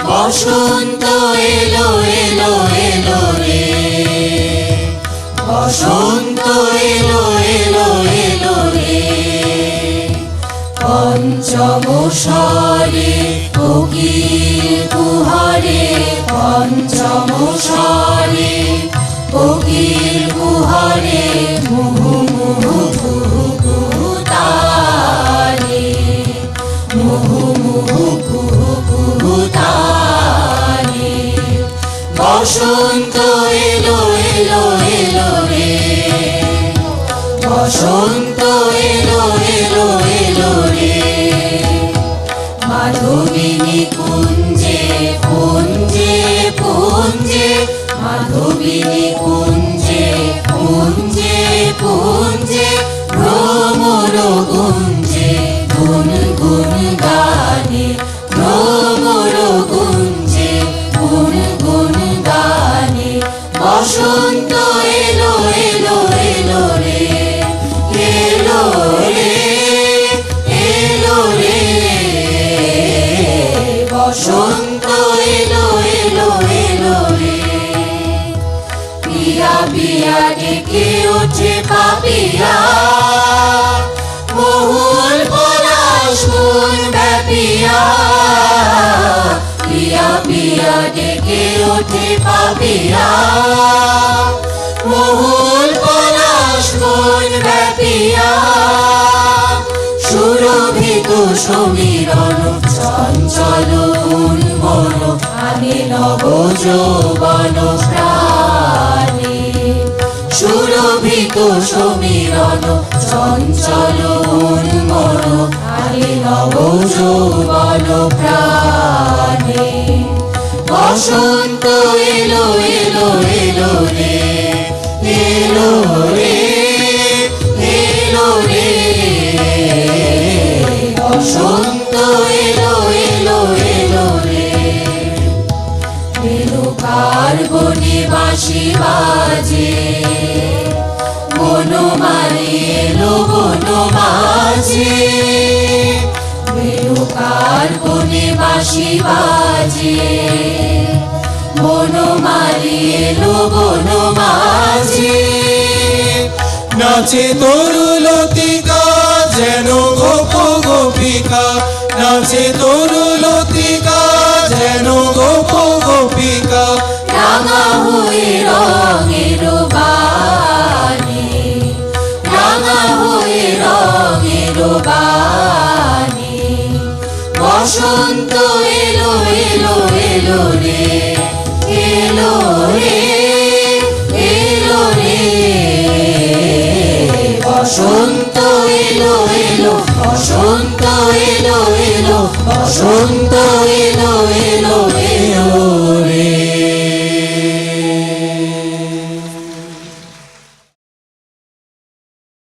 বসন্ত এলো এলো এলো রে, বসন্ত এলো এলো এলো রে। পঞ্চম স্বরে কোকিল কুহরে, পঞ্চম স্বরে কোকিল কুহরে, মুহু মুহু কুহু কুহু তারে, মুহু মুহু কুহু কুহু তারে। বসন্ত এলো এলো এলো রে, বসন্ত এলো এলো এলো রে। মাধবিনী কুঞ্জে কুঞ্জে কুঞ্জে, মাধবিনী কুঞ্জে কুঞ্জে কুঞ্জে, ভ্রমর গুঞ্জে গুন গুন গানে, ভ্রমর গুঞ্জে গুন গুন গানে। বসন্ত এলো এলো এলো রে, এলো রে এলো রে। বসন্ত এলো এলো এলো রে। পিয়া পিয়া ডেকে ওঠে পাপিয়া, মহুল পলাশ বন ব্যাপিয়া। পিয়া পিয়া ডেকে ওঠে পাপিয়া, মহুল পলাশ বন ব্যাপিয়া। সুরভিত সমীরণ চঞ্চল উন্মন, আনে নব যৌবন প্রাণে। সুরভিত সমীরণ চঞ্চল উন্মন, আনে নব যৌবন প্রাণে। বসন্ত এলো এলো এলো রে, এলো রে এলো রে। বসন্ত এলো এলো এলো রে। রেণুকার বনে বাঁশি বাজে, বনমালী এলো বনমাঝে। রেণুকার বনে বাঁশি বাজে, বনমালী এলো বনমাঝে। নাচে তরুলতিকা যেন গোপ গোপিকা, নাচে তরুলতিকা যেন গোপ গোপিকা। রাঙা হয়ে রঙের বানে, রাঙা হয়ে রঙের বানে। বসন্ত এলো এলো এলো রে, এলো রে এলো রে। বসন্ত এলো এলো, বসন্ত এলো